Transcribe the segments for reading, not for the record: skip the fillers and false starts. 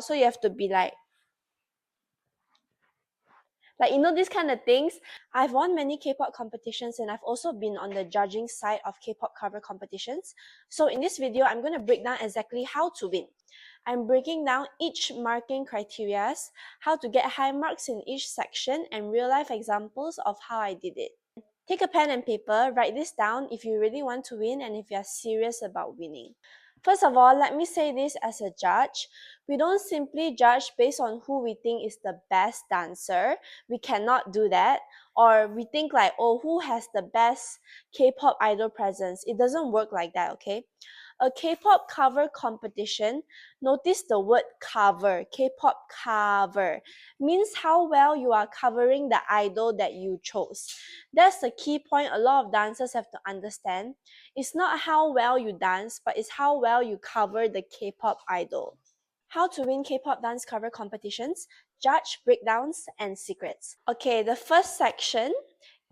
So you have to be like you know, these kind of things. I've won many K-pop competitions and I've also been on the judging side of K-pop cover competitions. So in this video, I'm going to break down exactly how to win. I'm breaking down each marking criteria, how to get high marks in each section, and real-life examples of how I did it. Take a pen and paper, write this down if you really want to win and if you're serious about winning. First of all, let me say this as a judge. We don't simply judge based on who we think is the best dancer. We cannot do that. Or we think like, oh, who has the best K-pop idol presence? It doesn't work like that, okay? A K-pop cover competition, notice the word cover, K-pop cover, means how well you are covering the idol that you chose. That's the key point a lot of dancers have to understand. It's not how well you dance, but it's how well you cover the K-pop idol. How to win K-pop dance cover competitions, judge, breakdowns, and secrets. Okay, the first section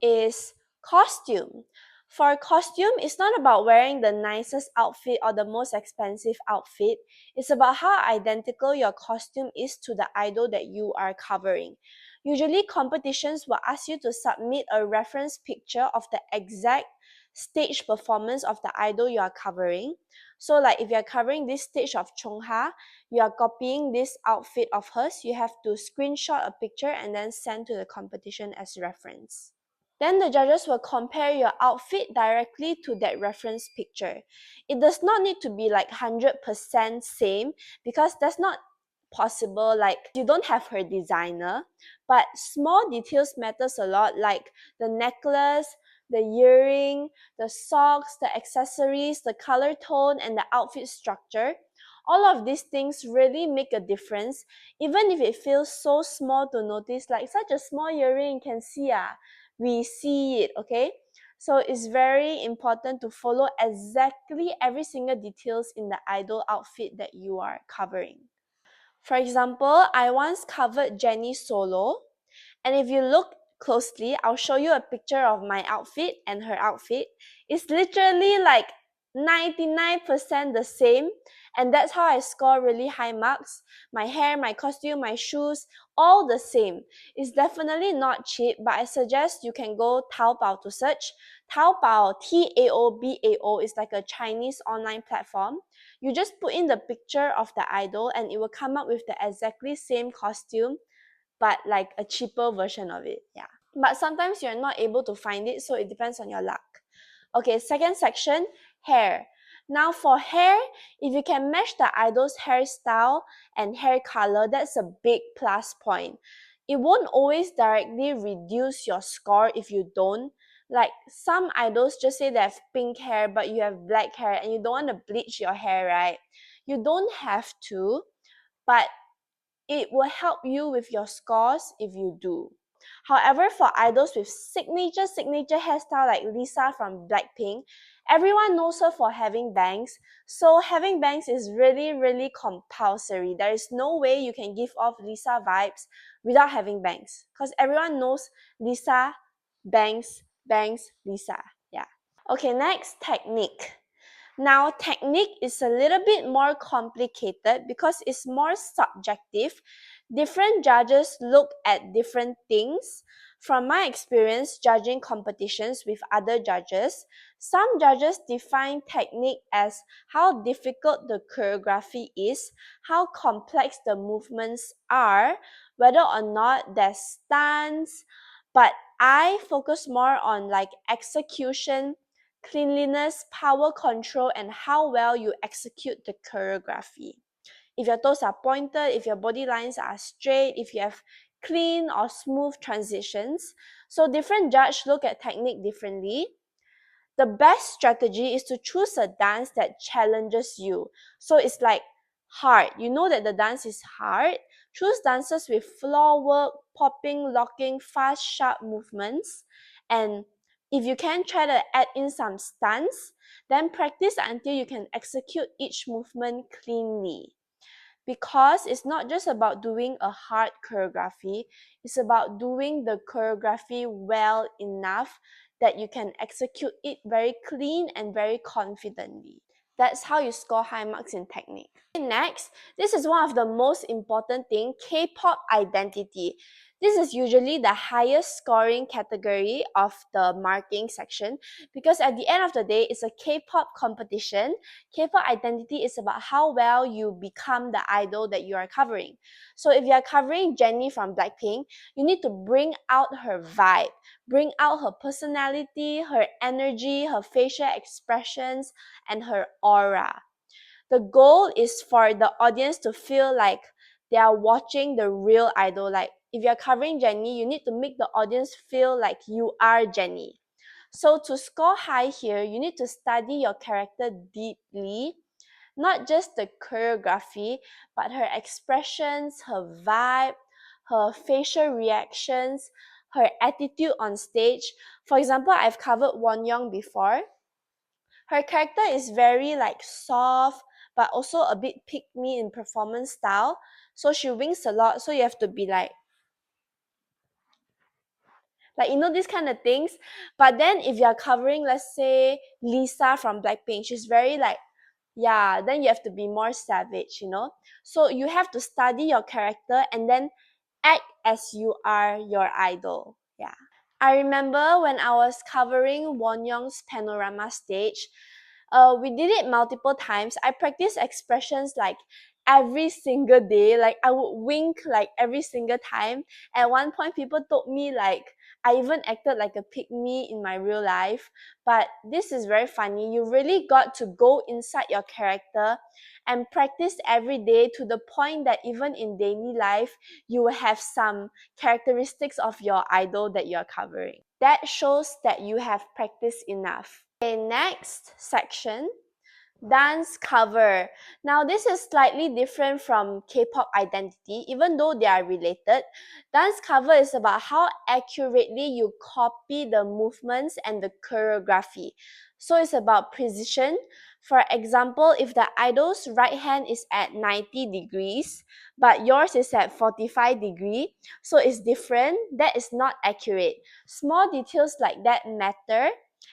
is costume. For costume, it's not about wearing the nicest outfit or the most expensive outfit. It's about how identical your costume is to the idol that you are covering. Usually, competitions will ask you to submit a reference picture of the exact stage performance of the idol you are covering. So like if you're covering this stage of Chungha, you are copying this outfit of hers, you have to screenshot a picture and then send to the competition as reference. Then the judges will compare your outfit directly to that reference picture. It does not need to be like 100% same because that's not possible. Like you don't have her designer, but small details matters a lot, like the necklace, the earring, the socks, the accessories, the color tone, and the outfit structure. All of these things really make a difference, even if it feels so small to notice, like such a small earring you can see, we see it, okay? So it's very important to follow exactly every single details in the idol outfit that you are covering. For example, I once covered Jennie solo, and if you look closely, I'll show you a picture of my outfit and her outfit. It's literally like 99% the same, and that's how I score really high marks. My hair, my costume, my shoes, all the same. It's definitely not cheap, but I suggest you can go Taobao to search. Taobao, Taobao, is like a Chinese online platform. You just put in the picture of the idol and it will come up with the exactly same costume, but like a cheaper version of it. Yeah. But sometimes you're not able to find it, so it depends on your luck. Okay, second section, hair. Now for hair, if you can match the idol's hairstyle and hair color, that's a big plus point. It won't always directly reduce your score if you don't. Like some idols just say they have pink hair but you have black hair and you don't want to bleach your hair, right? You don't have to, but it will help you with your scores if you do. However, for idols with signature hairstyle like Lisa from Blackpink, everyone knows her for having bangs. So having bangs is really compulsory. There is no way you can give off Lisa vibes without having bangs. Because everyone knows Lisa, bangs, Lisa. Yeah. Okay, next, technique. Now, technique is a little bit more complicated because it's more subjective. Different judges look at different things. From my experience judging competitions with other judges, some judges define technique as how difficult the choreography is, how complex the movements are, whether or not there's stunts, but I focus more on like execution, cleanliness, power control, and how well you execute the choreography. If your toes are pointed, if your body lines are straight, if you have clean or smooth transitions. So different judges look at technique differently. The best strategy is to choose a dance that challenges you. So it's like hard. You know that the dance is hard. Choose dances with floor work, popping, locking, fast, sharp movements. And if you can, try to add in some stunts. Then practice until you can execute each movement cleanly. Because it's not just about doing a hard choreography, it's about doing the choreography well enough that you can execute it very clean and very confidently. That's how you score high marks in technique. Next, this is one of the most important thing, K-pop identity. This is usually the highest scoring category of the marking section because at the end of the day, it's a K-pop competition. K-pop identity is about how well you become the idol that you are covering. So if you are covering Jennie from Blackpink, you need to bring out her vibe, bring out her personality, her energy, her facial expressions, and her aura. The goal is for the audience to feel like they are watching the real idol. Like if you're covering Jennie, you need to make the audience feel like you are Jennie. So to score high here, you need to study your character deeply, not just the choreography, but her expressions, her vibe, her facial reactions, her attitude on stage. For example, I've covered Wonyoung before. Her character is very like soft, but also a bit pick me in performance style. So she wings a lot. So you have to be like these kind of things. But then if you're covering, let's say Lisa from Blackpink, she's very like, yeah, then you have to be more savage, you know. So you have to study your character and then act as you are your idol. Yeah. I remember when I was covering Wonyoung's panorama stage, we did it multiple times. I practiced expressions like every single day. Like I would wink like every single time. At one point, people told me like I even acted like a pygmy in my real life. But this is very funny. You really got to go inside your character and practice every day to the point that even in daily life, you will have some characteristics of your idol that you're covering. That shows that you have practiced enough. Okay, next section, dance cover. Now this is slightly different from K-pop identity, even though they are related. Dance cover is about how accurately you copy the movements and the choreography. So it's about precision. For example, if the idol's right hand is at 90 degrees, but yours is at 45 degrees, so it's different, that is not accurate. Small details like that matter,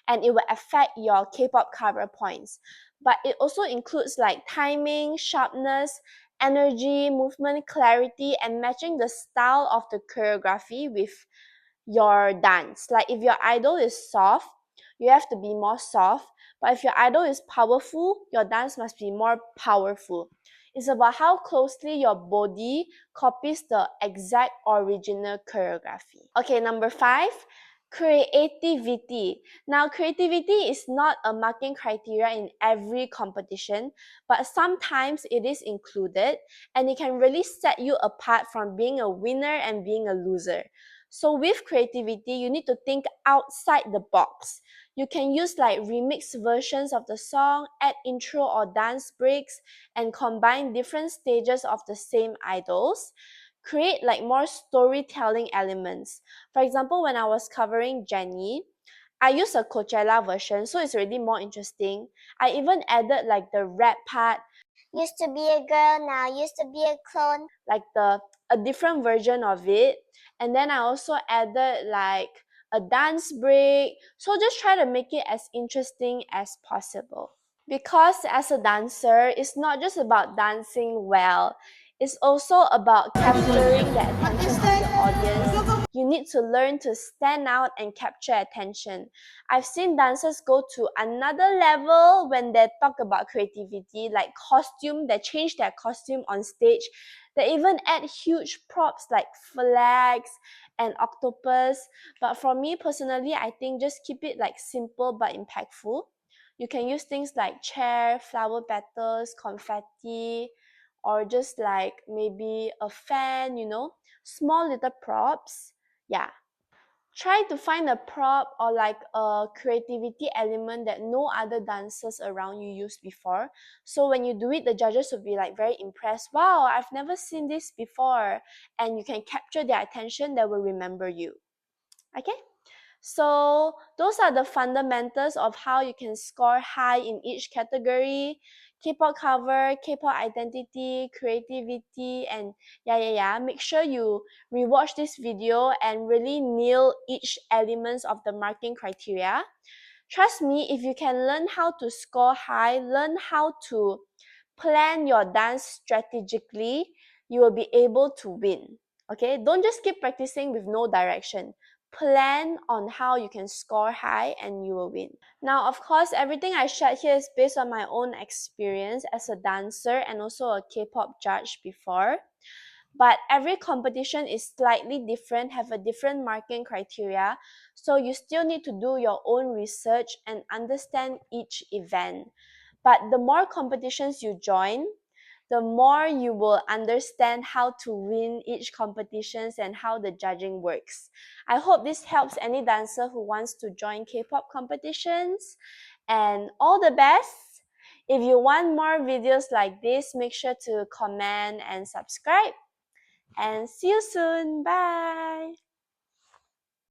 and it will affect your K-pop cover points. But it also includes like timing, sharpness, energy, movement, clarity, and matching the style of the choreography with your dance. Like if your idol is soft, you have to be more soft. But if your idol is powerful, your dance must be more powerful. It's about how closely your body copies the exact original choreography. Okay, number 5, creativity. Now, creativity is not a marking criteria in every competition, but sometimes it is included, and it can really set you apart from being a winner and being a loser. So with creativity, you need to think outside the box. You can use like remix versions of the song, add intro or dance breaks, and combine different stages of the same idols. Create like more storytelling elements. For example, when I was covering Jennie, I used a Coachella version, so it's already more interesting. I even added like the rap part, Used to be a girl, now used to be a clone. like a different version of it. And then I also added like a dance break. So just try to make it as interesting as possible. Because as a dancer, it's not just about dancing well, it's also about capturing the attention of your audience. You need to learn to stand out and capture attention. I've seen dancers go to another level when they talk about creativity, like costume. They change their costume on stage. They even add huge props like flags and octopus. But for me personally, I think just keep it like simple but impactful. You can use things like chair, flower petals, confetti, or just like maybe a fan, small little props. Yeah. Try to find a prop or like a creativity element that no other dancers around you used before. So when you do it, the judges will be like very impressed. Wow, I've never seen this before. And you can capture their attention, they will remember you. Okay? So those are the fundamentals of how you can score high in each category: K-pop cover, K-pop identity, creativity, and yeah. Make sure you rewatch this video and really nail each elements of the marking criteria. Trust me, if you can learn how to score high, learn how to plan your dance strategically, you will be able to win. Okay, don't just keep practicing with no direction. Plan on how you can score high and you will win. Now, of course, everything I shared here is based on my own experience as a dancer and also a K-pop judge before. But every competition is slightly different, have a different marking criteria, so you still need to do your own research and understand each event. But the more competitions you join, the more you will understand how to win each competitions and how the judging works. I hope this helps any dancer who wants to join K-pop competitions, and all the best. If you want more videos like this, make sure to comment and subscribe, and see you soon. Bye.